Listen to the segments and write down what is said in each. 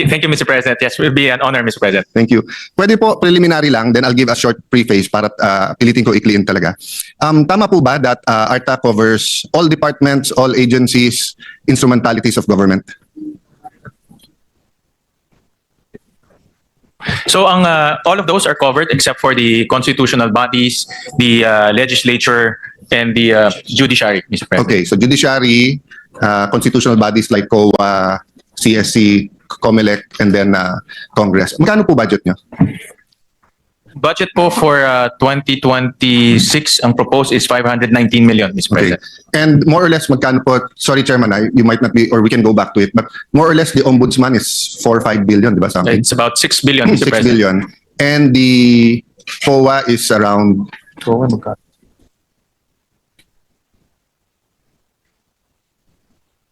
Thank you, Mr. President. Yes, it will be an honor, Mr. President. Thank you. Pwede po preliminary lang, then I'll give a short preface para pilitin ko i-clean talaga. Tama po ba that ARTA covers all departments, all agencies, instrumentalities of government? So all of those are covered except for the constitutional bodies, the legislature, and the judiciary, Mr. President. Okay, so judiciary, constitutional bodies like COA, CSC, COMELEC, and then Congress. Magkano po budget nyo? Budget po for 2026, ang proposed is 519 million, Mr. Okay. President. And more or less, magkano po, sorry Chairman, you might not be, or we can go back to it, but more or less the ombudsman is 4 or 5 billion, di ba something? It's about 6 billion, Mr. 6 President. billion. And the COA is around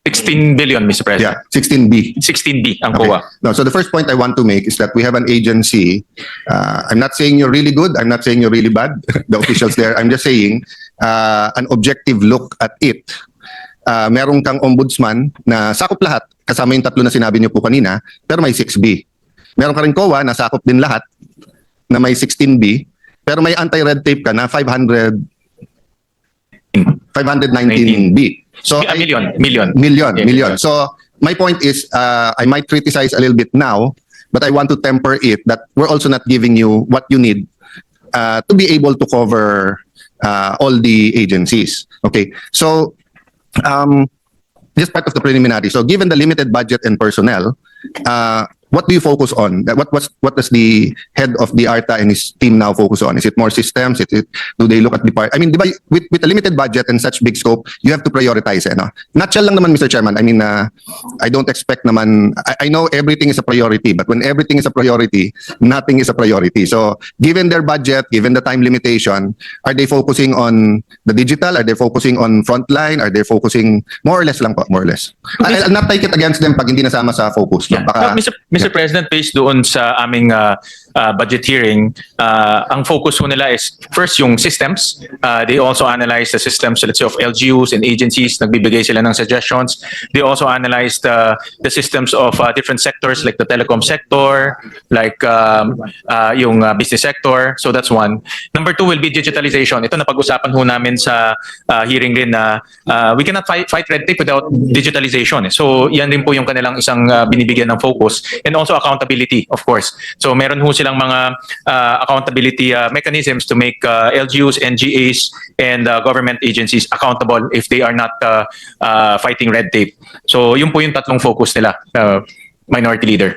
16 billion, Mr. President. 16B. 16B ang Okay. COA. No, so the first point I want to make is that we have an agency. I'm not saying you're really good. I'm not saying you're really bad. The officials there. I'm just saying an objective look at it. Merong kang ombudsman na sakop lahat. Kasama yung tatlo na sinabi niyo po kanina. Pero may 6B. Meron ka rin COA na sakop din lahat na may 16B. Pero may anti-red tape ka na 519B. So Million. Million. Yeah. So my point is, I might criticize a little bit now, but I want to temper it that we're also not giving you what you need to be able to cover all the agencies. Okay, so this part of the preliminary. So given the limited budget and personnel, what do you focus on? What does the head of the ARTA and his team now focus on? Is it more systems? Do they look at the part? I mean, diba, with a limited budget and such big scope, you have to prioritize. No? Nutshell lang naman, Mr. Chairman. I mean, I don't expect naman. I know everything is a priority, but when everything is a priority, nothing is a priority. So, given their budget, given the time limitation, are they focusing on the digital? Are they focusing on frontline? Are they focusing more or less lang po, more or less? I'll not take it against them pag hindi nasama sa focus. No? Yeah. Baka, Mr. President, based doon sa aming budget hearing, ang focus ho nila is first yung systems. They also analyze the systems, let's say, of LGUs and agencies. Nagbibigay sila ng suggestions. They also analyze the systems of different sectors like the telecom sector, like yung business sector. So that's one. Number two will be digitalization. Ito napag-usapan ho namin sa hearing din na we cannot fight red tape without digitalization. So yan din po yung kanilang isang binibigyan ng focus. And also accountability, of course. So meron ho silang mga accountability mechanisms to make LGUs, NGAs, and government agencies accountable if they are not fighting red tape. So yun po yung tatlong focus nila, Minority Leader.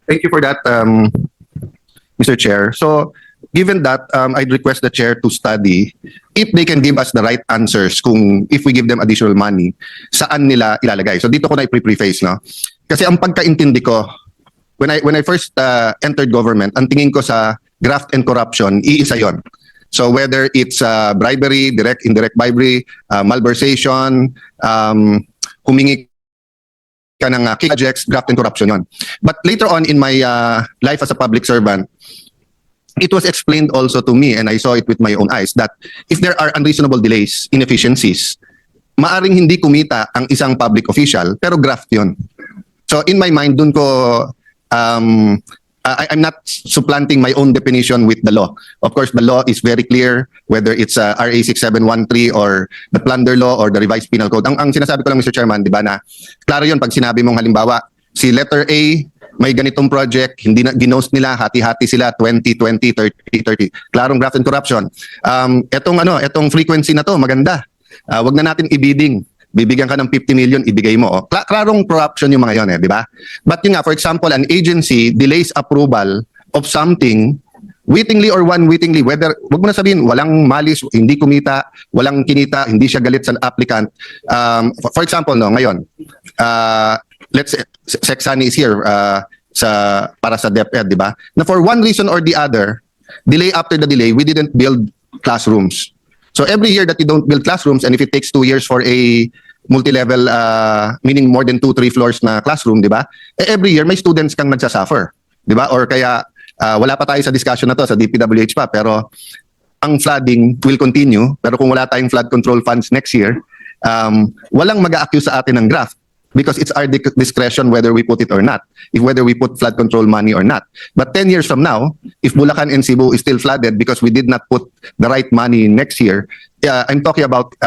Thank you for that, Mr. Chair. So, given that, I'd request the Chair to study if they can give us the right answers kung if we give them additional money, saan nila ilalagay. So, dito ko na i-preface, no? Kasi ang pagkaintindi ko, when I first entered government, ang tingin ko sa graft and corruption, iisa yon. So, whether it's bribery, direct, indirect bribery, malversation, humingi ka ng projects, graft and corruption yon. But later on in my life as a public servant, it was explained also to me, and I saw it with my own eyes, that if there are unreasonable delays, inefficiencies, maaring hindi kumita ang isang public official, pero graft yun. So in my mind, dun ko, I'm not supplanting my own definition with the law. Of course, the law is very clear, whether it's RA 6713 or the plunder law or the revised penal code. Ang sinasabi ko lang, Mr. Chairman, di ba na, klaro yun pag sinabi mong halimbawa, si letter A, may ganitong project, hindi na ginost nila, hati-hati sila, 20, 20, 30, 30. Klarong graft and corruption. Etong frequency na to, maganda. Wag na natin i-bidding. Bibigyan ka ng 50 million, ibigay mo. Klarong corruption yung mga yon, di ba? But yun nga, for example, an agency delays approval of something wittingly or unwittingly, whether, wag mo na sabihin, walang malis, hindi kumita, walang kinita, hindi siya galit sa applicant. For example, no, ngayon, let's say, Sexani is here para sa DepEd, di ba? Na for one reason or the other, delay after the delay, we didn't build classrooms. So every year that you don't build classrooms, and if it takes 2 years for a multi-level, meaning more than 2-3 floors na classroom, di ba? Every year may students kang nagsasuffer, di ba? Or kaya wala pa tayo sa discussion na to sa DPWH pa, pero ang flooding will continue. Pero kung wala tayong flood control funds next year, walang mag-a-accuse sa atin ng graft. because it's our discretion whether we put it or not, if whether we put flood control money or not. But 10 years from now, if Bulacan and Cebu is still flooded because we did not put the right money next year, I'm talking about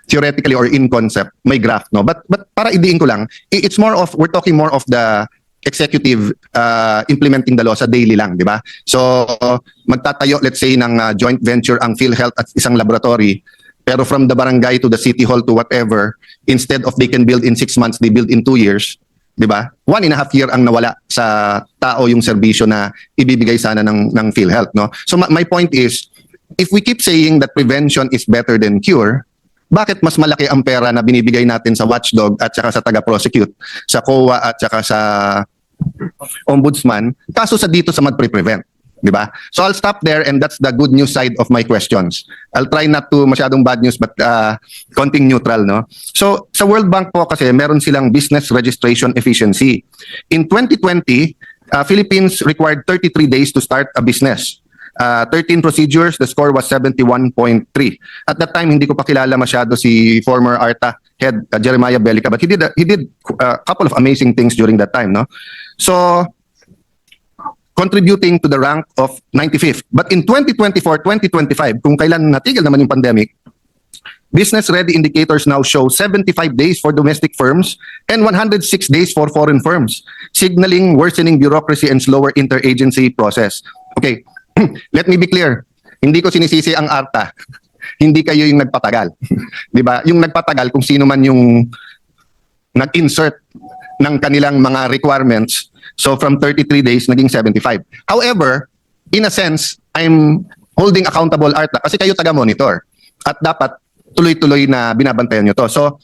theoretically or in concept, may graph, no? But para idiin ko lang, it's more of, we're talking more of the executive implementing the law sa daily lang, di ba? So, magtatayo, let's say, ng joint venture ang PhilHealth at isang laboratory, pero from the barangay to the city hall to whatever, instead of they can build in 6 months, they build in 2 years, di ba? 1.5 year ang nawala sa tao yung serbisyo na ibibigay sana ng PhilHealth, no? So, my point is, if we keep saying that prevention is better than cure, bakit mas malaki ang pera na binibigay natin sa watchdog at saka sa taga-prosecute, sa COA at saka sa ombudsman, kaso sa dito sa mag-prevent, di ba? So I'll stop there, and that's the good news side of my questions. I'll try not to masyadong bad news, but konting neutral, no? So sa World Bank po kasi meron silang business registration efficiency. In 2020, Philippines required 33 days to start a business. 13 procedures, the score was 71.3. At that time, hindi ko pa kilala masyado si former ARTA head Jeremiah Bellica, but he did a couple of amazing things during that time, no? So, contributing to the rank of 95th. But in 2024-2025, kung kailan natigil naman yung pandemic, business-ready indicators now show 75 days for domestic firms and 106 days for foreign firms, signaling worsening bureaucracy and slower interagency process. Okay, let me be clear. Hindi ko sinisisi ang ARTA. Hindi kayo yung nagpatagal. Di ba? Yung nagpatagal, kung sino man yung nag-insert ng kanilang mga requirements. So from 33 days, naging 75. However, in a sense, I'm holding accountable ARTA kasi kayo taga-monitor. At dapat tuloy-tuloy na binabantayan nyo to. So,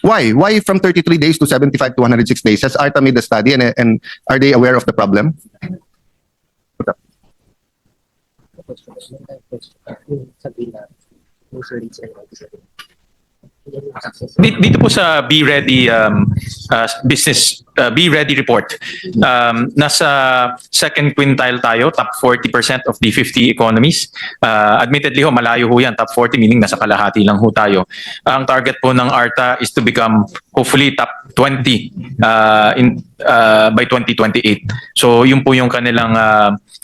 why? Why from 33 days to 75 to 106 days? Has ARTA made a study and are they aware of the problem? Dito po sa Be Ready business Be Ready report, nasa second quintile tayo, top 40% of the 50 economies. Admittedly ho, malayo ho yan, top 40 meaning nasa kalahati lang ho tayo. Ang target po ng ARTA is to become hopefully top 20 by 2028. So yun po yung kanilang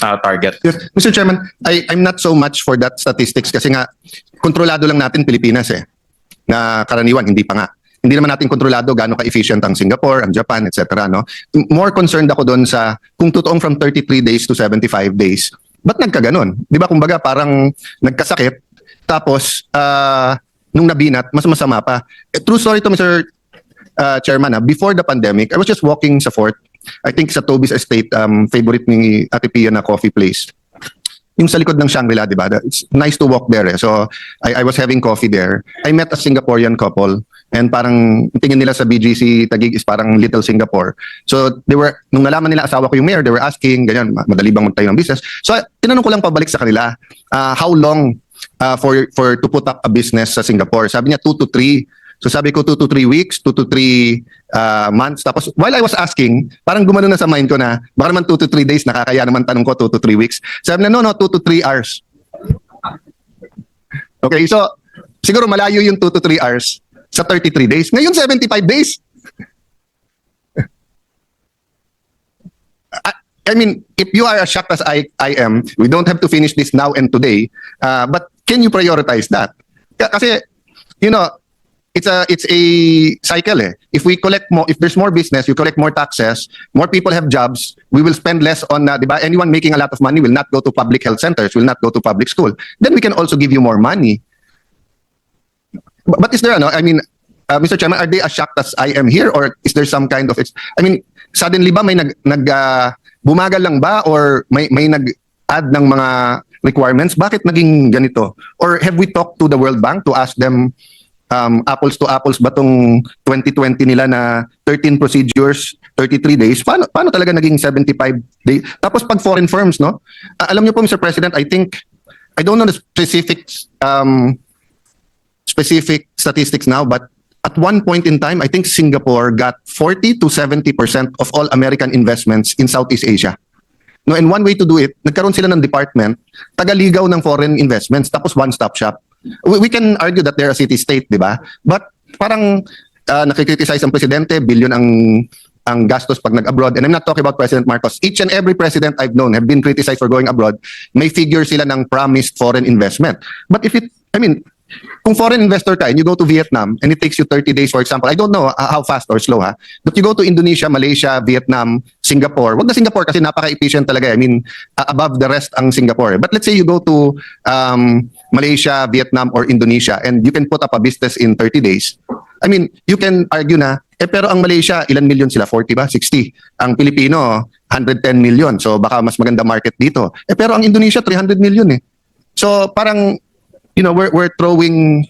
target. Yes, Mr. Chairman, I'm not so much for that statistics kasi nga kontrolado lang natin Pilipinas na karaniwan hindi pa nga. Hindi naman natin kontrolado gaano ka-efficient ang Singapore, ang Japan, etc. No? More concerned ako doon sa kung totoong from 33 days to 75 days. Ba't nagkaganon? Di ba kumbaga parang nagkasakit tapos nung nabinat, mas masama pa. True story to Mr. Chairman, before the pandemic, I was just walking sa Fort. I think sa Toby's Estate, favorite ni Ate Pia na coffee place. Yung sa likod ng Shangri-La, di ba? It's nice to walk there. So, I was having coffee there. I met a Singaporean couple and parang tingin nila sa BGC Taguig is parang Little Singapore. So, nung nalaman nila asawa ko yung mayor, they were asking, ganyan, madali bang magtayo ng business? So, tinanong ko lang pabalik sa kanila, how long for to put up a business sa Singapore? Sabi niya 2 to 3. So sabi ko 2 to 3 weeks, 2 to 3 months. Tapos while I was asking, parang gumano na sa mind ko na baka naman 2 to 3 days, nakakaya naman tanong ko 2 to 3 weeks. Sabi na no, 2 to 3 hours. Okay, so siguro malayo yung 2 to 3 hours sa 33 days. Ngayon 75 days. I mean, if you are as shocked as I am, we don't have to finish this now and today. But can you prioritize that? Kasi, you know, it's a cycle. If we collect more, if there's more business, you collect more taxes, more people have jobs, we will spend less on, diba? Anyone making a lot of money will not go to public health centers, will not go to public school. Then we can also give you more money. But is there, I mean, Mr. Chairman, are they as shocked as I am here, or is there some kind of, I mean, suddenly ba may bumagal lang ba, or may nag-add ng mga requirements? Bakit naging ganito? Or have we talked to the World Bank to ask them, apples to apples ba tong 2020 nila na 13 procedures, 33 days? Paano talaga naging 75 days? Tapos pag foreign firms, no? Alam niyo po, Mr. President, I think, I don't know the specific statistics now, but at one point in time, I think Singapore got 40 to 70% of all American investments in Southeast Asia. No, and one way to do it, nagkaroon sila ng department, tagaligaw ng foreign investments, tapos one-stop shop. We can argue that they're a city-state, di ba? But parang nakikriticize ang presidente, billion ang gastos pag nag-abroad. And I'm not talking about President Marcos. Each and every president I've known have been criticized for going abroad. May figure sila ng promised foreign investment. But kung foreign investor ka and you go to Vietnam and it takes you 30 days, for example, I don't know how fast or slow, but you go to Indonesia, Malaysia, Vietnam, Singapore. Wag na Singapore kasi napaka-efficient talaga. Above the rest ang Singapore. But let's say you go to Malaysia, Vietnam, or Indonesia and you can put up a business in 30 days. You can argue na, pero ang Malaysia, ilan million sila? 40 ba? 60. Ang Pilipino, 110 million. So baka mas maganda market dito. Pero ang Indonesia, 300 million eh. So parang, we're throwing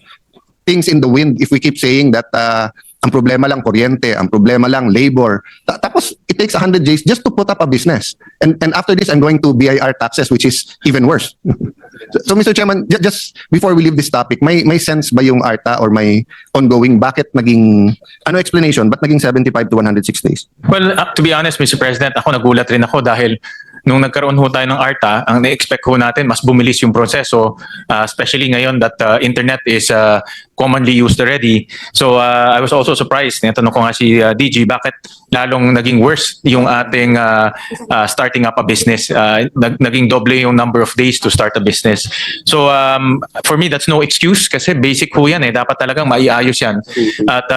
things in the wind if we keep saying that ang problema lang kuryente, ang problema lang labor. Tapos it takes 100 days just to put up a business. And after this, I'm going to BIR taxes, which is even worse. So Mr. Chairman, just before we leave this topic, may sense ba yung ARTA or may ongoing bakit naging explanation ba't naging 75 to 106 days? Well, to be honest, Mr. President, ako nagulat rin ako dahil nung nagkaroon ho tayo ng ARTA, ang na-expect ho natin, mas bumilis yung proseso, especially ngayon that internet is commonly used already. So I was also surprised. Natanong ko nga si DG, bakit lalong naging worse yung ating starting up a business? Naging doble yung number of days to start a business. So for me, that's no excuse kasi basic ho yan eh. Dapat talagang maiayos yan. At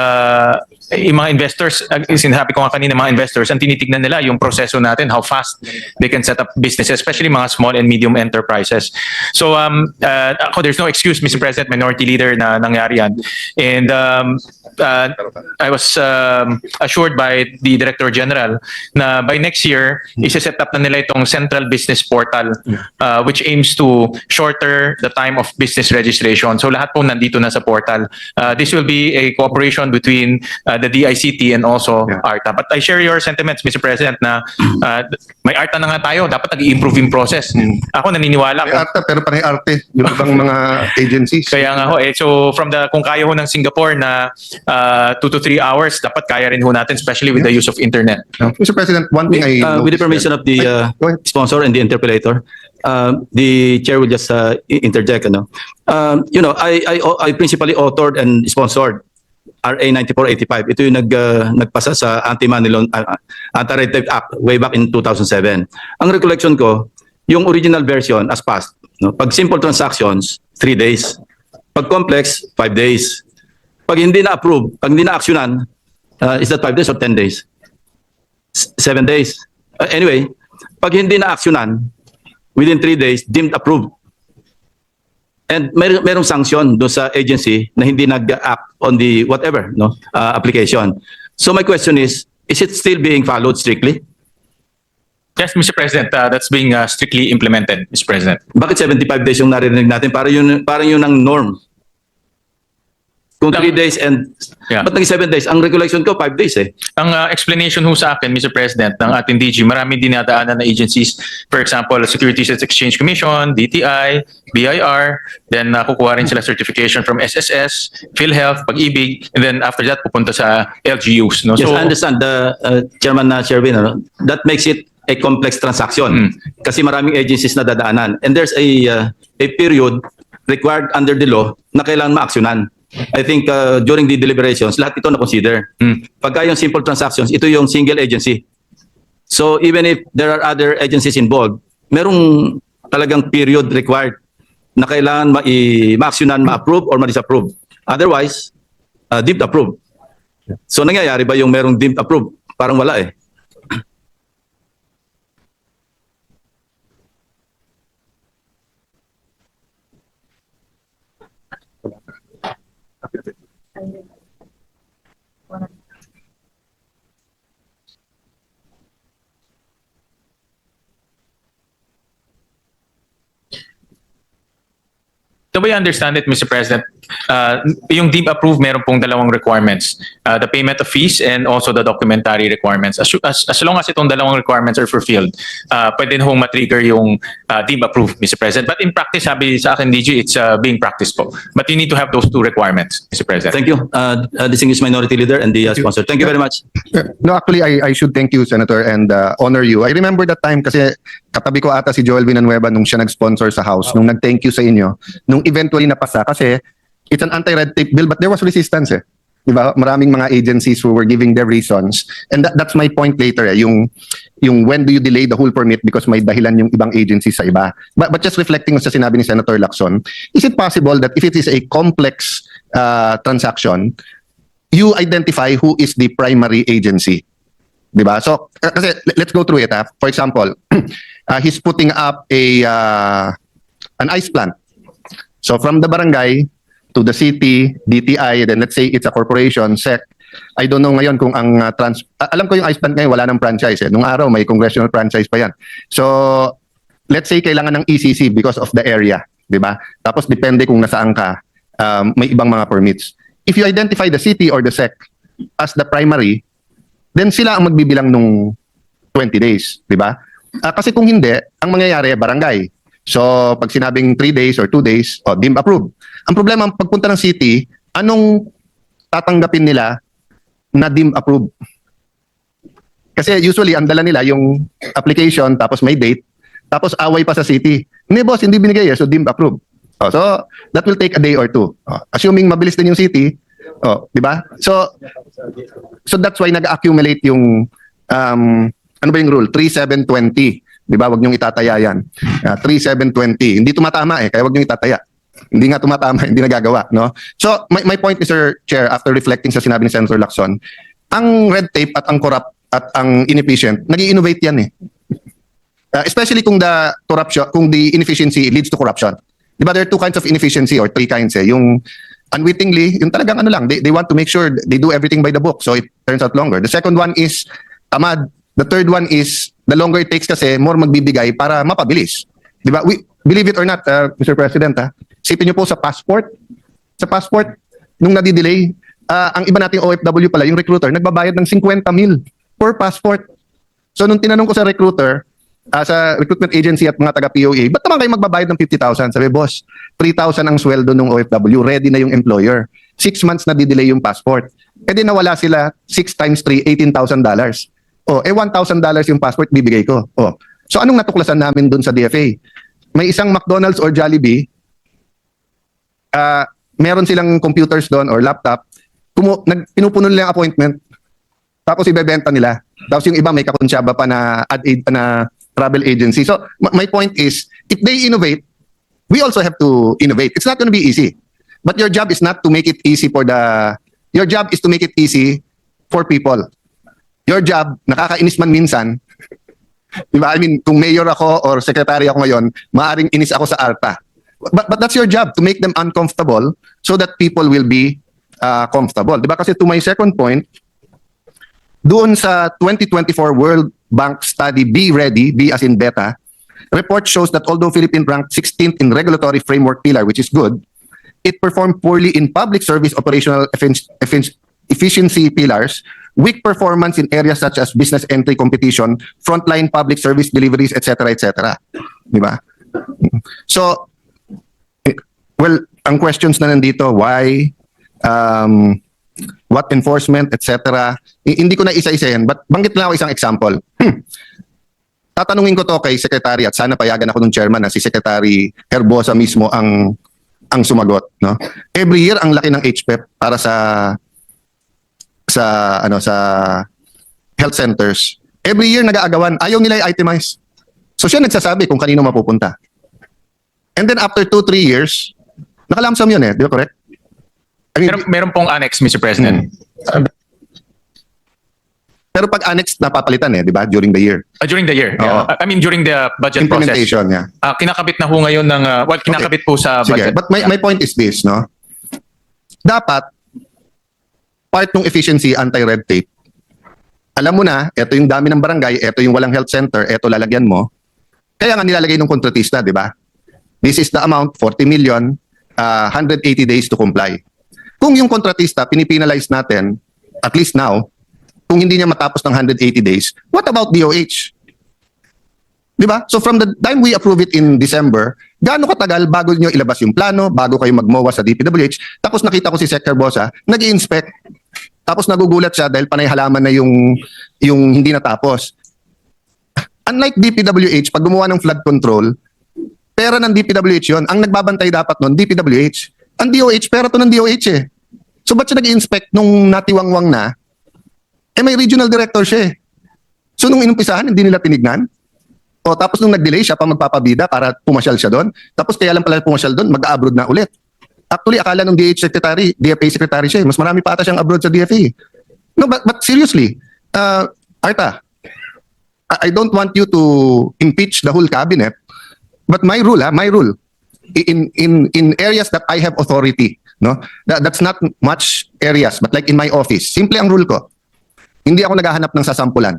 yung mga investors, sinabi ko nga kanina, mga investors, ang tinitignan nila yung proseso natin, how fast they can set up businesses, especially mga small and medium enterprises. So there's no excuse, Mr. President, Minority Leader, na nangyari yan. And I was assured by the Director General na by next year, isa-set up na nila itong Central Business Portal which aims to shorter the time of business registration. So lahat po nandito na sa portal. This will be a cooperation between the DICT and also ARTA. But I share your sentiments, Mr. President, na may ARTA na nga tayo, dapat nag-i-improve yung process. Ako naniniwala. May ARTA pero panay arte yung ibang mga agencies. Kaya nga ho, so kung kaya ho ng Singapore na 2 to 3 hours, dapat kaya rin ho natin, especially with the use of internet. Mr. President, one thing with the permission of the Go ahead. sponsor and the interpolator, the chair will just interject. I principally authored and sponsored RA 9485. Ito yung nagpasa sa Anti-Money Act way back in 2007. Ang recollection ko, yung original version as passed. No? Pag simple transactions, 3 days. Pag complex, 5 days. Pag hindi na-approve, pag hindi na-actionan, is that 5 days or 10 days? 7 days. Anyway, pag hindi na-actionan, within 3 days, deemed approved. And merong sanction doon sa agency na hindi nag-act on the whatever application. So my question is it still being followed strictly? Yes, Mr. President, that's being strictly implemented, Mr. President. Bakit 75 days yung narinig natin? Parang yun ang norm. Kung 3 days and... Yeah. Ba't naging 7 days? Ang recollection ko, 5 days eh. Ang explanation ho sa akin, Mr. President, ng ating DG, maraming dinadaanan na agencies. For example, Securities and Exchange Commission, DTI, BIR, then kukuha rin sila certification from SSS, PhilHealth, Pag-ibig, and then after that, pupunta sa LGUs. No? Yes, I understand, Chairman Sherwin, that makes it a complex transaction kasi maraming agencies na dadaanan. And there's a period required under the law na kailangan ma-actionan. I think during the deliberations, lahat ito na-consider. Pagka yung simple transactions, ito yung single agency. So even if there are other agencies involved, merong talagang period required na kailangan ma-actionan, ma-approve or ma-disapprove. Otherwise, deemed approved. So nangyayari ba yung merong deemed approved? Parang wala eh. The way I understand it, Mr. President, yung deemed approved, meron pong dalawang requirements. The payment of fees and also the documentary requirements. As long as itong dalawang requirements are fulfilled, pwede hong matrigger yung deemed approved, Mr. President. But in practice, sabi sa akin, DG, it's being practiced po. But you need to have those 2 requirements, Mr. President. Thank you, distinguished minority leader and the sponsor. Thank you very much. No, actually, I should thank you, Senator, and honor you. I remember that time kasi katabi ko ata si Joel Villanueva nung siya nag-sponsor sa House, nung nag-thank you sa inyo, nung eventually napasa kasi it's an anti-red tape bill but there was resistance eh. Di ba? Maraming mga agencies who were giving their reasons. And that's my point later, yung when do you delay the whole permit because may dahilan yung ibang agencies sa iba. But just reflecting sa sinabi ni Senator Lacson, is it possible that if it is a complex transaction, you identify who is the primary agency? Di ba? So, kasi let's go through it. For example, he's putting up an ice plant. So from the barangay to the city, DTI, then let's say it's a corporation, SEC. I don't know ngayon kung ang alam ko yung ice plant ngayon wala ng franchise eh. Nung araw may congressional franchise pa yan. So let's say kailangan ng ECC because of the area, 'di ba? Tapos depende kung nasaan ka, may ibang mga permits. If you identify the city or the SEC as the primary, then sila ang magbibilang nung 20 days, 'di ba? Kasi kung hindi, ang mangyayari barangay. So pag sinabing 3 days or 2 days, deemed approved. Ang problema, pagpunta ng city, anong tatanggapin nila na deemed approved? Kasi usually, ang dala nila yung application, tapos may date, tapos away pa sa city. Hindi boss, hindi binigay so deemed approved. So that will take a day or two. Assuming mabilis din yung city, di ba? So that's why nag-accumulate yung, ano ba yung rule? 3720. Di ba? Huwag niyong itataya yan. 3720. Hindi tumatama kaya huwag niyong itataya. Hindi nga tumatama, hindi nagagawa, no? So, my point, Mr. Chair, after reflecting sa sinabi ni Senator Lacson, ang red tape at ang corrupt at ang inefficient, nag-i-innovate yan especially kung the inefficiency leads to corruption. Di ba, there are two kinds of inefficiency or three kinds Yung unwittingly, yung talagang ano lang, they want to make sure they do everything by the book, so it turns out longer. The second one is tamad. The third one is the longer it takes kasi more magbibigay para mapabilis. Di ba? Believe it or not, Mr. President, isipin niyo po sa passport. Sa passport, nung nadidelay, ang iba nating OFW pala, yung recruiter, nagbabayad ng 50 mil per passport. So nung tinanong ko sa recruiter, sa recruitment agency at mga taga-POA, ba't naman kayo magbabayad ng 50,000? Sabi, boss, 3,000 ang sweldo ng OFW, ready na yung employer. 6 months na didelay yung passport. E di nawala sila, 6 times 3, $18,000. $1,000 yung passport, bibigay ko. So anong natuklasan namin dun sa DFA? May isang McDonald's or Jollibee, meron silang computers doon or laptop, pinupuno nila yung appointment, tapos ibebenta nila. Tapos yung iba may kakonsyaba pa na travel agency. So my point is, if they innovate, we also have to innovate. It's not going to be easy. But your job is not to make it easy your job is to make it easy for people. Your job, nakakainis man minsan, di ba? I mean, kung mayor ako or secretary ako ngayon, maaring inis ako sa ARTA. But that's your job, to make them uncomfortable so that people will be comfortable. Di ba? Kasi to my second point, doon sa 2024 World Bank Study, Be Ready, B as in beta, report shows that although Philippines ranked 16th in regulatory framework pillar, which is good, it performed poorly in public service operational efficiency pillars, weak performance in areas such as business entry competition, frontline public service deliveries, etc., etc. Di ba? So, well, ang questions na nandito, why, what enforcement, etc. Hindi ko na isa-isa yan, but banggit lang ako isang example. Tatanungin ko to kay Secretary at sana payagan ako ng chairman na si Secretary Herbosa mismo ang sumagot, no? Every year ang laki ng HPEP para sa health centers. Every year nag-aagawan, ayaw nila i-itemize. So siya nagsasabi kung kanino mapupunta. And then after 2-3 years, nakalamsam yun di ba correct? I mean, Meron pong annex, Mr. President. Pero pag annex napapalitan di ba during the year. During the year. Oo. I mean, during the budget process. Implementation, yeah. Kinakabit na ho ngayon ng, kinakabit po sa Sige, budget. but my point is this, no? Dapat part ng efficiency anti-red tape. Alam mo na, ito yung dami ng barangay, ito yung walang health center, ito lalagyan mo. Kaya nga nilalagay ng kontratista, di ba? This is the amount, 40 million, 180 days to comply. Kung yung kontratista, pinipenalize natin, at least now, kung hindi niya matapos ng 180 days, what about DOH? Di ba? So from the time we approve it in December, gaano katagal bago niyo ilabas yung plano, bago kayo magmowa sa DPWH, tapos nakita ko si Sec. Herbosa, nag-i-inspect, tapos nagugulat siya dahil panay halaman na yung hindi natapos. Unlike DPWH, pag gumawa ng flood control, pera ng DPWH yun. Ang nagbabantay dapat nun, DPWH. Ang DOH, pera to ng DOH So ba't siya nag-inspect nung natiwangwang na? May regional director siya eh. So nung inumpisahan, hindi nila tinignan. O tapos nung nag-delay siya pa magpapabida para pumasyal siya doon. Tapos kaya lang pala pumasyal doon, mag-abroad na ulit. Actually, akala nung DFA secretary siya eh. Mas marami pa ata siyang abroad sa DFA. No, but seriously, Arta, I don't want you to impeach the whole cabinet, but my rule, in areas that I have authority, no, that's not much areas, but like in my office, simple ang rule ko. Hindi ako naghahanap ng sasampulan.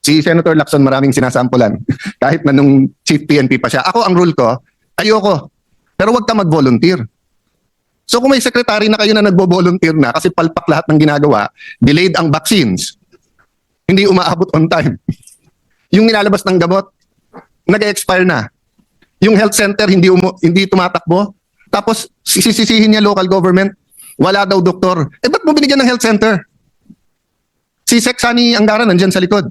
Si Senator Lacson maraming sinasampulan kahit na nung chief PNP pa siya. Ako ang rule ko, ayoko. Pero wag ka mag-volunteer. So kung may secretary na kayo na nagbo-volunteer na kasi palpak lahat ng ginagawa, delayed ang vaccines, hindi umaabot on time. Yung nilalabas ng gamot, nag-expire na. Yung health center hindi tumatakbo. Tapos sisisihin niya local government, wala daw doktor. Ba't mo binigyan ng health center? Si Sec Sani Angara nandyan sa likod.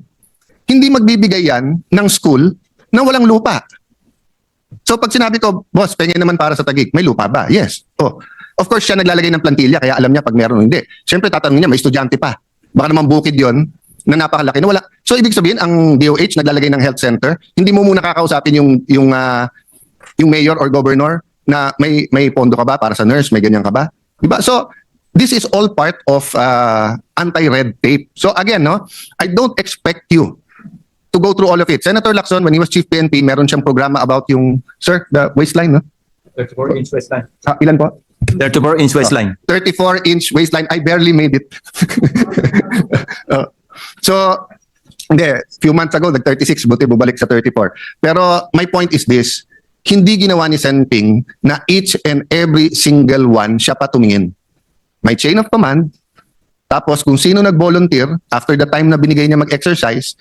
Hindi magbibigay yan ng school na walang lupa. So pag sinabi ko, boss, pengen naman para sa Taguig, may lupa ba? Yes. Oh. Of course, siya naglalagay ng plantilla, kaya alam niya pag meron o hindi. Siyempre, tatanungin niya, may estudyante pa. Baka naman bukid yon na napakalaki na wala. So ibig sabihin, ang DOH naglalagay ng health center, hindi mo muna kakausapin yung mayor or governor na may pondo ka ba para sa nurse, may ganyan ka ba? Diba? So, this is all part of anti-red tape. So again, no, I don't expect you to go through all of it. Senator Lacson, when he was chief PNP, meron siyang programa about yung, sir, the waistline, no? 34-inch waistline. Ilan po? 34-inch waistline. 34-inch waistline. I barely made it. So, hindi, few months ago, nag-36, buti bubalik sa 34. Pero my point is this, hindi ginawa ni Sen Ping na each and every single one siya pa tumingin. May chain of command, tapos kung sino nag-volunteer, after the time na binigay niya mag-exercise,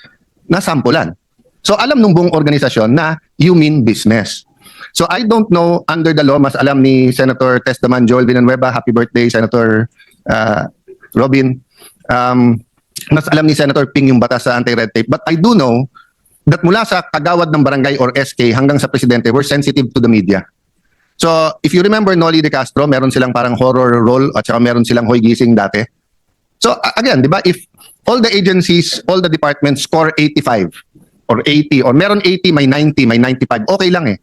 nasampulan. So alam nung buong organisasyon na you mean business. So I don't know, under the law, mas alam ni Senator Testaman Joel Villanueva, happy birthday, Senator Robin. Mas alam ni Senator Ping yung batas sa anti-red tape. But I do know that mula sa kagawad ng barangay or SK hanggang sa presidente, we're sensitive to the media. So if you remember Noli De Castro, meron silang parang horror role at saka meron silang hoy gising dati. So again, di ba, if all the agencies, all the departments score 85 or 80 or meron 80, may 90, may 95, okay lang eh.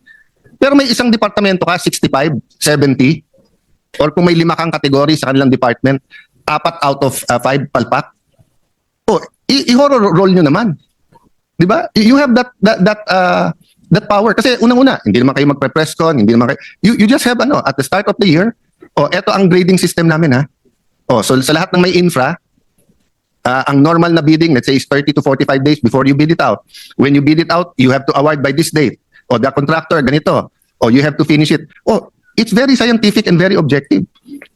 Pero may isang departamento ka, 65, 70, or kung may 5 kang kategory sa kanilang department, 4 out of 5 palpak. Oh, i-horror roll nyo naman. 'Di ba? You have that power kasi unang-una, hindi naman kayo magpe-press con, hindi naman kayo you just have at the start of the year, eto ang grading system namin ha. So sa lahat ng may infra, ang normal na bidding, let's say, is 30 to 45 days before you bid it out. When you bid it out, you have to award by this date. O the contractor, ganito. O you have to finish it. It's very scientific and very objective.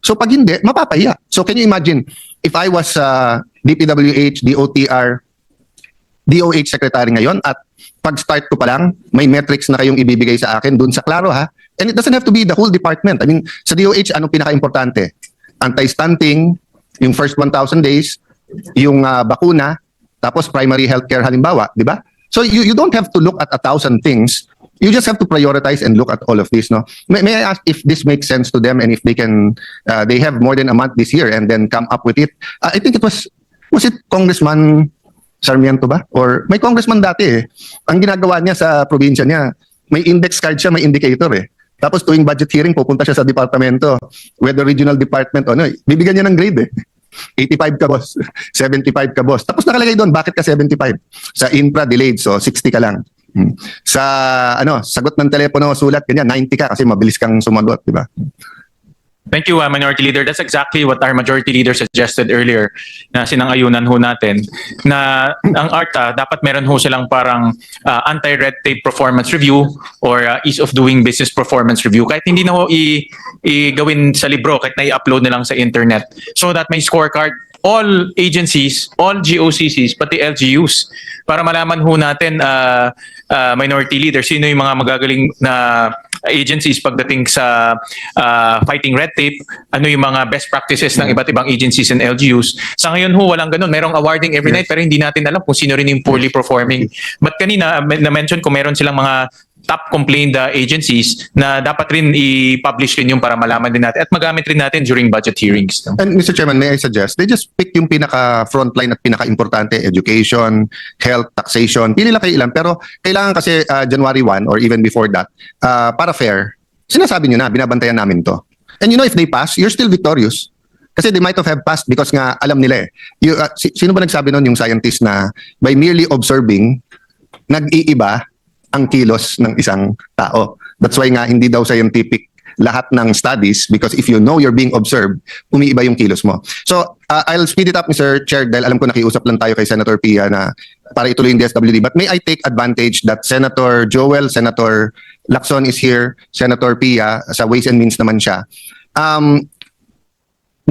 So pag hindi, mapapahiya. So can you imagine, if I was DPWH, DOTR, DOH secretary ngayon at pag-start ko pa lang, may metrics na kayong ibibigay sa akin dun sa Klaro ha. And it doesn't have to be the whole department. I mean, sa DOH, anong pinaka-importante? Anti-stunting, yung first 1,000 days, yung bakuna, tapos primary healthcare halimbawa, di ba? So you don't have to look at 1,000 things. You just have to prioritize and look at all of this, no? May I ask if this makes sense to them and if they can, they have more than a month this year and then come up with it? I think it was it Congressman Sarmiento ba? Or may congressman dati eh. Ang ginagawa niya sa probinsya niya, may index card siya, may indicator eh. Tapos tuwing budget hearing, pupunta siya sa departamento, whether regional department o bibigyan niya ng grade eh. 85 ka boss, 75 ka boss. Tapos nakalagay doon, bakit ka 75? Sa infra delayed, so 60 ka lang. Sa sagot ng telepono, sulat ganyan, 90 ka kasi mabilis kang sumagot, di ba? Thank you, Minority Leader. That's exactly what our Majority Leader suggested earlier na sinang-ayunan ho natin na ang ARTA dapat meron ho silang parang anti-red tape performance review or ease of doing business performance review. Kahit hindi na ho i-gawin sa libro, kahit na i-upload na lang sa internet so that may scorecard all agencies, all GOCCs, pati LGUs para malaman ho natin, Minority Leader, sino yung mga magagaling na agencies pagdating sa fighting red tape, ano yung mga best practices ng iba't ibang agencies and LGUs. Sa ngayon ho, walang ganun. Merong awarding every night pero hindi natin alam kung sino rin yung poorly performing. But kanina, na-mention ko meron silang mga top complained agencies na dapat rin i-publish rin yung para malaman din natin at magamit rin natin during budget hearings. No? And Mr. Chairman, may I suggest, they just pick yung pinaka-frontline at pinaka-importante, education, health, taxation, pili lang kayo ilan. Pero kailangan kasi January 1 or even before that, para fair, sinasabi nyo na, binabantayan namin to. And you know, if they pass, you're still victorious. Kasi they might have passed because nga alam nila eh. Sino ba nagsabi nun yung scientist na by merely observing, nag-iiba ang kilos ng isang tao. That's why nga hindi daw scientific lahat ng studies because if you know you're being observed, umiiba yung kilos mo. So, I'll speed it up, Mr. Chair, dahil alam ko nakiusap lang tayo kay Senator Pia na para ituloy yung DSWD. But may I take advantage that Senator Joel, Senator Lacson is here, Senator Pia, sa Ways and Means naman siya.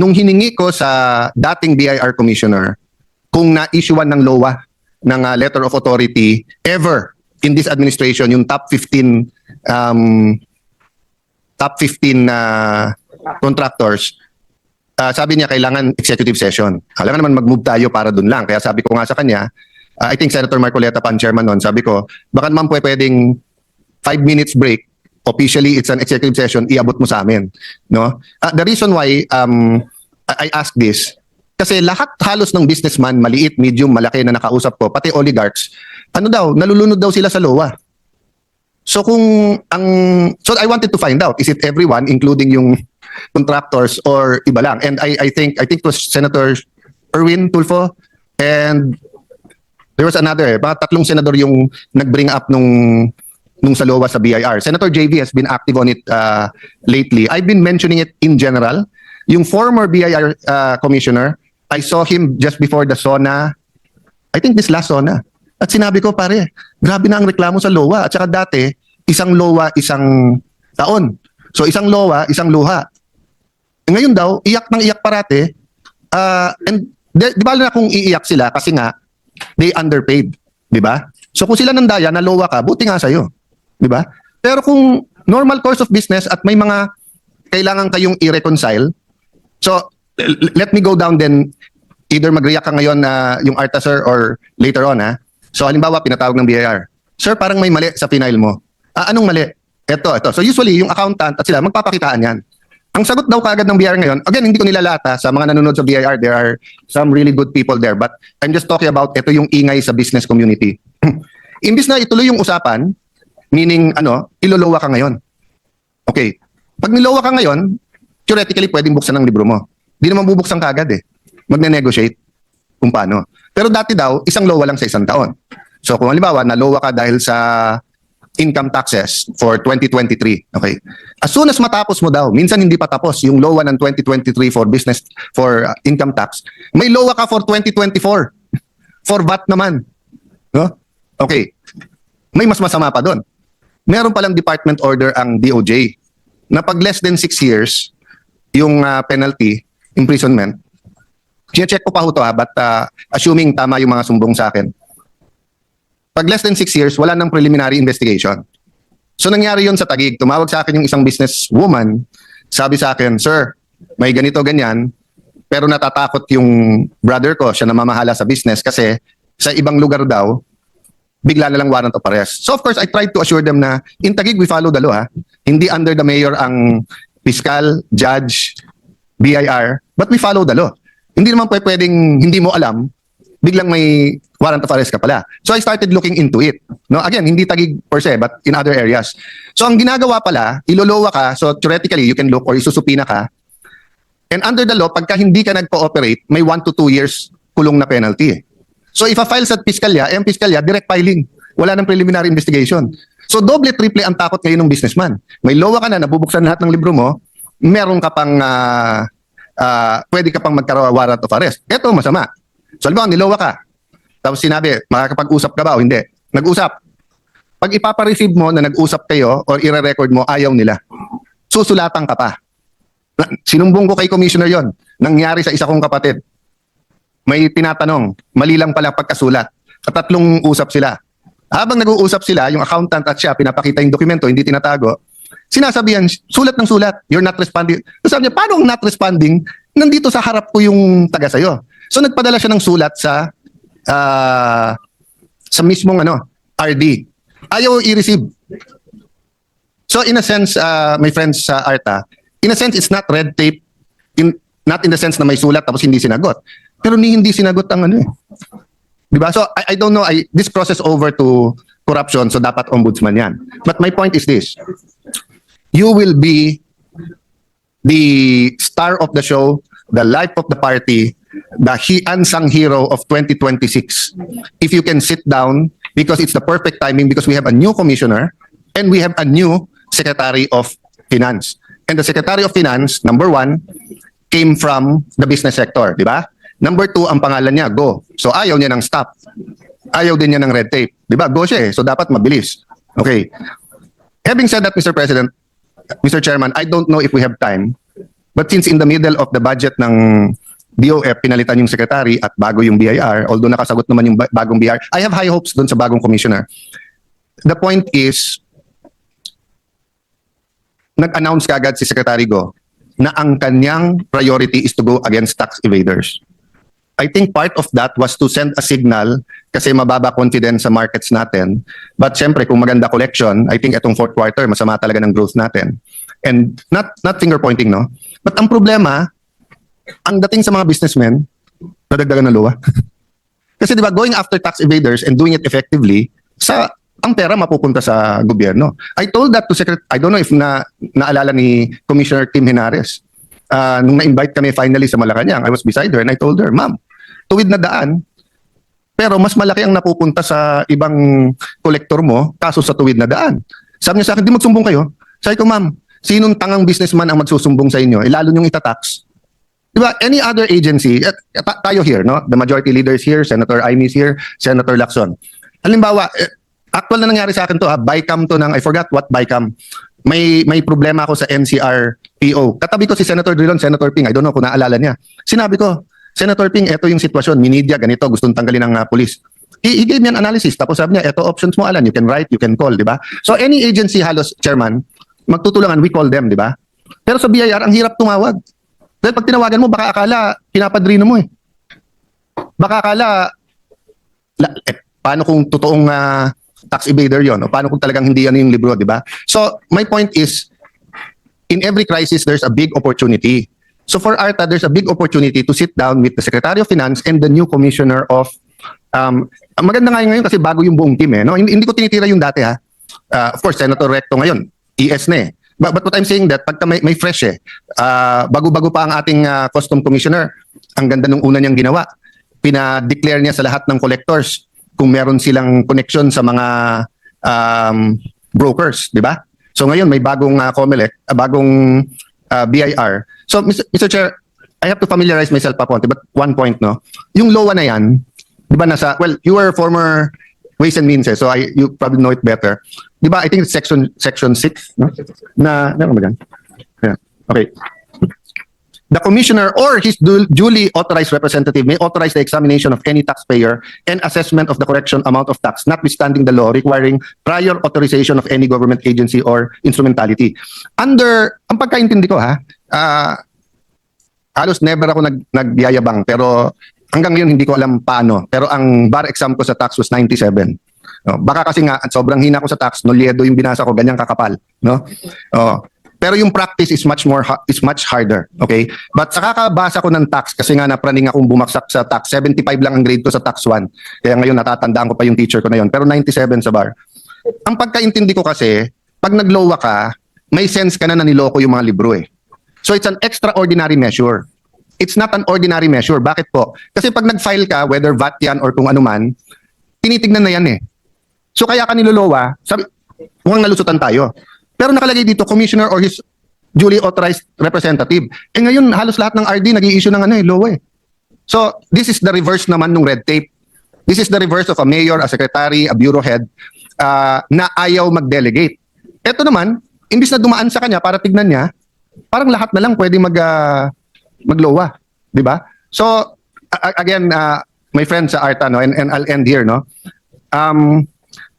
Nung hiningi ko sa dating BIR Commissioner kung na-issuean ng LOA ng letter of authority ever in this administration, yung top 15 contractors, sabi niya kailangan executive session. Kailangan naman mag-move tayo para dun lang. Kaya sabi ko nga sa kanya, I think Senator Marcoleta pa ang chairman nun, sabi ko, baka naman pwedeng 5 minutes break, officially it's an executive session, iabot mo sa amin. No? The reason why I ask this, kasi lahat halos ng businessman, maliit, medium, malaki na nakausap ko, pati oligarchs, nalulunod daw sila sa LOA. So so I wanted to find out, is it everyone, including yung contractors or iba lang? And I think it was Senator Erwin Tulfo and there was another, mga 3 senador yung nag-bring up nung sa LOA sa BIR. Senator JV has been active on it lately. I've been mentioning it in general. Yung former BIR commissioner, I saw him just before the SONA, I think this last SONA. At sinabi ko, pare, grabe na ang reklamo sa LOA. At saka dati, isang LOA, isang taon. So isang LOA, isang luha. Ngayon daw, iyak ng iyak parate. And di ba na kung iiyak sila kasi nga, they underpaid. Di ba? So kung sila nandaya na LOA ka, buti nga sa'yo. Di ba? Pero kung normal course of business at may mga kailangan kayong i-reconcile, so let me go down then, either mag-react ka ngayon na yung ARTA sir or later on ha. So halimbawa, pinatawag ng BIR. Sir, parang may mali sa final mo. Anong mali? Ito. So usually, yung accountant at sila, magpapakitaan yan. Ang sagot daw kagad ng BIR ngayon, again, hindi ko nilalata sa mga nanonood sa BIR, there are some really good people there. But I'm just talking about ito yung ingay sa business community. Imbis na ituloy yung usapan, meaning, ilolowa ka ngayon. Okay. Pag nilowa ka ngayon, theoretically, pwedeng buksan ang libro mo. Di naman bubuksan kagad eh. Magne-negotiate kung paano. Pero dati daw, isang LOA lang sa isang taon. So kung halimbawa, na-LOA ka dahil sa income taxes for 2023. Okay. As soon as matapos mo daw, minsan hindi pa tapos, yung LOA ng 2023 for income tax, may LOA ka for 2024. For VAT naman. No? Okay. May mas masama pa doon. Meron palang department order ang DOJ na pag less than 6 years, yung penalty, imprisonment, check ko pa ho to but assuming tama yung mga sumbong sa akin. Pag less than 6 years, wala nang preliminary investigation. So nangyari yon sa Taguig. Tumawag sa akin yung isang businesswoman, sabi sa akin, sir, may ganito, ganyan, pero natatakot yung brother ko, siya na mamahala sa business kasi sa ibang lugar daw, bigla na lang warrant of arrest. So of course, I tried to assure them na in Taguig, we follow the law. Hindi under the mayor ang fiscal, judge, BIR, but we follow the law. Hindi naman pwedeng hindi mo alam, biglang may warrant of arrest ka pala. So I started looking into it. No, again, hindi Taguig per se, but in other areas. So ang ginagawa pala, ilolowa ka, so theoretically, you can look or isusupina ka. And under the law, pagka hindi ka nag-cooperate, may 1 to 2 years kulong na penalty. So if a file sa piskalya, piskalya, direct filing. Wala nang preliminary investigation. So doble, triple ang takot ngayon ng businessman. May LOA ka na, nabubuksan lahat ng libro mo, meron ka pang pwede ka pang magkaroon warrant of arrest. Ito masama. So halimbawa, nilowa ka. Tapos sinabi, makakapag-usap ka ba o hindi? Nag-usap. Pag ipapa-receive mo na nag-usap kayo or i-record mo, ayaw nila. Susulatan ka pa. Sinumbong ko kay Commissioner yon. Nangyari sa isa kong kapatid. May tinatanong, mali lang pala pagkasulat. Katatlong usap sila. Habang nag-uusap sila, yung accountant at siya, pinapakita yung dokumento, hindi tinatago. Sinasabihan, sulat ng sulat, you're not responding. So sabi niya, paano ang not responding? Nandito sa harap ko yung taga sayo. So nagpadala siya ng sulat sa mismong RD. Ayaw i-receive. So in a sense, my friends sa ARTA, in a sense, it's not red tape, not in the sense na may sulat tapos hindi sinagot. Pero hindi sinagot ang ano eh. Diba? So I don't know, this crosses over to corruption, so dapat ombudsman yan. But my point is this, you will be the star of the show, the life of the party, the unsung hero of 2026. If you can sit down, because it's the perfect timing, because we have a new commissioner and we have a new Secretary of Finance. And the Secretary of Finance, number 1, came from the business sector, di ba? Number 2, ang pangalan niya, Go. So ayaw niya ng stop. Ayaw din niya ng red tape. Di ba? Go siya eh. So dapat mabilis. Okay. Having said that, Mr. President, Mr. Chairman, I don't know if we have time. But since in the middle of the budget ng DOF, pinalitan yung secretary at bago yung BIR, although nakasagot naman yung bagong BIR, I have high hopes dun sa bagong commissioner. The point is, nag-announce kaagad si Secretary Go na ang kanyang priority is to go against tax evaders. I think part of that was to send a signal kasi mababa confidence sa markets natin. But syempre, kung maganda collection, I think itong fourth quarter, masama talaga ng growth natin. And not finger pointing, no? But ang problema, ang dating sa mga businessmen, nadagdagan ng luwa. Kasi di ba, going after tax evaders and doing it effectively, ang pera mapupunta sa gobyerno. I told that to Secretary, I don't know if naalala ni Commissioner Tim Henares. Nung na-invite kami finally sa Malacanang, I was beside her and I told her, Ma'am, tuwid na daan, pero mas malaki ang napupunta sa ibang kolektor mo kaso sa tuwid na daan. Sabi niya sa akin, di magsumbong kayo. Sabi ko, Ma'am, sinong tangang businessman ang magsusumbong sa inyo? Lalo niyong itatax. Diba, any other agency, tayo here, no? The majority leaders here, Senator Amy is here, Senator Lacson. Halimbawa, actual na nangyari sa akin to, BICAM to ng, I forgot what BICAM. May problema ako sa NCR PO. Katabi ko si Senator Drilon, Senator Ping, I don't know kung naalala niya. Sinabi ko, Senator Ping, ito yung sitwasyon, Minidia, ganito, gustong tanggalin ng police. He gave me an analysis, tapos sabi niya, ito options mo, Alan, you can write, you can call, di ba? So any agency halos, Chairman, magtutulungan, we call them, di ba? Pero sa BIR, ang hirap tumawag. Dahil pag tinawagan mo, baka akala, pinapadrino mo eh. Baka akala, paano kung totoong tax evader yon o paano kung talagang hindi yan yung libro, di ba? So, my point is, in every crisis, there's a big opportunity. So for ARTA, there's a big opportunity to sit down with the Secretary of Finance and the new Commissioner of, maganda nga ngayon kasi bago yung buong team eh, no? Hindi ko tinitira yung dati ha. Of course, Senator Recto ngayon, ES na eh. But what I'm saying that, pagka may fresh eh, bago-bago pa ang ating Custom Commissioner, ang ganda nung una niyang ginawa. Pina-declare niya sa lahat ng collectors kung meron silang connection sa mga brokers, di ba? So ngayon may bagong COMELEC, bagong BIR. So Mr. Chair, I have to familiarize myself pa po, but one point, no? Yung LOA na yan, di ba nasa, well, you were former Ways and Means, eh, so you probably know it better. Di ba, I think it's section 6, no? Meron ba dyan? Yeah. Okay. The commissioner or his duly authorized representative may authorize the examination of any taxpayer and assessment of the correction amount of tax, notwithstanding the law requiring prior authorization of any government agency or instrumentality. Ang pagkaintindi ko halos never ako nagyayabang, pero hanggang ngayon hindi ko alam paano. Pero ang bar exam ko sa tax was 97. No? Baka kasi nga sobrang hina ko sa tax, Noliedo yung binasa ko, ganyang kakapal, no? Pero yung practice is much harder, okay? But sa kakabasa ko ng tax, kasi nga napraning akong bumagsak sa tax, 75 lang ang grade ko sa tax 1. Kaya ngayon natatandaan ko pa yung teacher ko na yon. Pero 97 sa bar. Ang pagkaintindi ko kasi, pag naglowa ka, may sense ka na niloko yung mga libro eh. So it's an extraordinary measure. It's not an ordinary measure. Bakit po? Kasi pag nag-file ka, whether VAT yan or kung ano man, tinitignan na yan eh. So kaya ka nilolowa, sabi, mukhang nalusutan tayo. Pero nakalagay dito, commissioner or his duly authorized representative. Eh ngayon, halos lahat ng RD nag-i-issue ng law eh. So, this is the reverse naman ng red tape. This is the reverse of a mayor, a secretary, a bureau head na ayaw mag-delegate. Ito naman, imbis na dumaan sa kanya para tignan niya, parang lahat na lang pwede maglowa. Di ba? So, again, my friends sa ARTA, no, and I'll end here, no?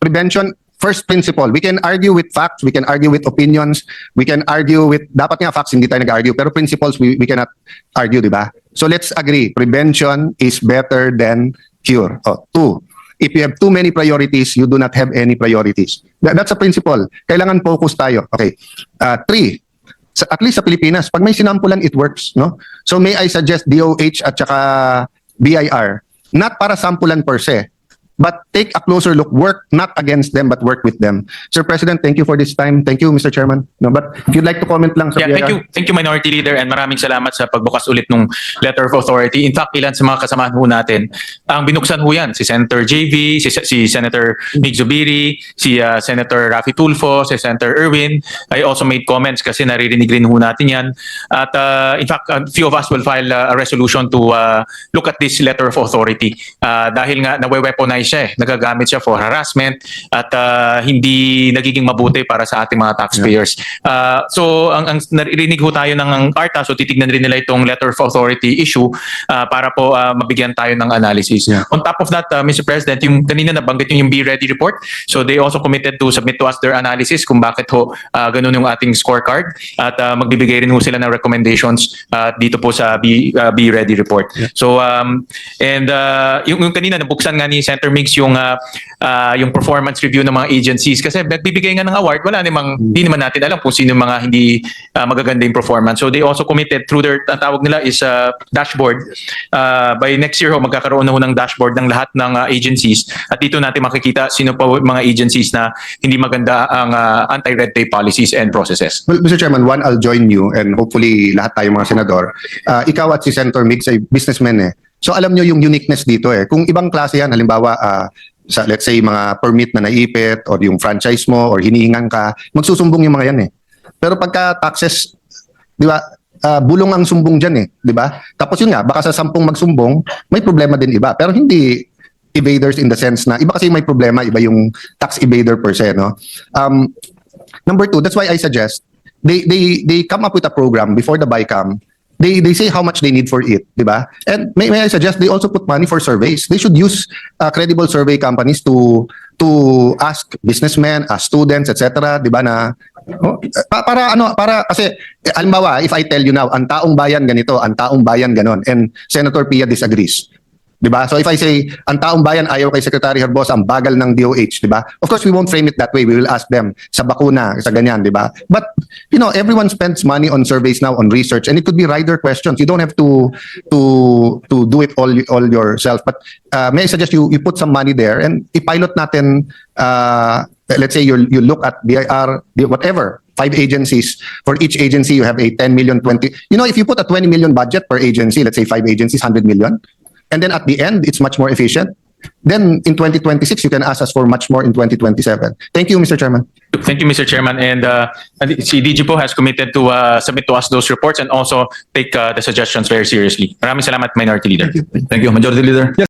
Prevention, first principle, we can argue with facts, we can argue with opinions, we can argue with, dapat nga facts, hindi tayo nag-argue, pero principles, we cannot argue, di ba? So let's agree, prevention is better than cure. 2, If you have too many priorities, you do not have any priorities. That's a principle. Kailangan focus tayo. Okay. Three, at least sa Pilipinas, pag may sinampulan, it works, no? So may I suggest DOH at saka BIR, not para sampulan per se, but take a closer look, work not against them, but work with them. Sir President, thank you for this time. Thank you, Mr. Chairman. No, but if you'd like to comment lang sa Yeah, BIR. thank you Minority Leader, and maraming salamat sa pagbukas ulit ng letter of authority. In fact, ilan sa mga kasamahan ho natin, ang binuksan ho yan, si Senator JV, si Senator Mig Zubiri, si Senator Raffy Tulfo, si Senator Erwin. I also made comments kasi naririnig rin ho natin yan. At in fact, a few of us will file a resolution to look at this letter of authority. Dahil nga nawe-weaponize siya, nagagamit siya for harassment at hindi nagiging mabuti para sa ating mga taxpayers. So ang narinig ho tayo ng ARTA, so titignan rin nila itong letter of authority issue para po mabigyan tayo ng analysis. Yeah. On top of that, Mr. President, yung kanina nabanggit yung Be Ready report, so they also committed to submit to us their analysis kung bakit ho ganun yung ating scorecard at magbibigay rin ho sila ng recommendations dito po sa Be Ready report. Yeah. So and yung kanina nabuksan nga ni Senator Migs yung performance review ng mga agencies kasi nagbibigay nga ng award, hindi naman natin alam kung sino yung mga hindi magaganda yung performance. So they also committed through their tawag nila is dashboard. By next year ho magkakaroon na ho ng dashboard ng lahat ng agencies at dito natin makikita sino pa mga agencies na hindi maganda ang anti-red tape policies and processes. Well, Mr. Chairman, one, I'll join you and hopefully lahat tayo mga senador. Ikaw at si Senator Migs ay businessmen eh. So alam nyo yung uniqueness dito eh. Kung ibang klase yan, halimbawa sa let's say mga permit na naipit or yung franchise mo or hinihingan ka, magsusumbong yung mga yan eh. Pero pagka taxes, di ba, bulong ang sumbong dyan eh, di ba? Tapos yun nga, baka sa 10 magsumbong, may problema din iba. Pero hindi evaders in the sense na, iba kasi may problema, iba yung tax evader per se, no? Number 2, that's why I suggest, they come up with a program before the BICAM. They say how much they need for it, di ba? And may I suggest they also put money for surveys. They should use credible survey companies to ask businessmen, ask students, etc. Di ba na para kasi halimbawa if I tell you now ang taong bayan ganito, ang taong bayan ganon, and Senator Pia disagrees. Di ba? So if I say, ang taong bayan ayaw kay Secretary Herbosa, ang bagal ng DOH, di ba? Of course, we won't frame it that way. We will ask them sa bakuna, sa ganyan, di ba? But, you know, everyone spends money on surveys now, on research, and it could be rider questions. You don't have to do it all yourself. But may I suggest you put some money there and i-pilot natin, let's say you look at BIR, whatever, 5 agencies. For each agency, you have a 10 million, 20. You know, if you put a 20 million budget per agency, let's say 5 agencies, 100 million, and then at the end, it's much more efficient. Then in 2026, you can ask us for much more in 2027. Thank you, Mr. Chairman. Thank you, Mr. Chairman. And si DG po has committed to submit to us those reports and also take the suggestions very seriously. Maraming salamat, Minority Leader. Thank you, Majority Leader.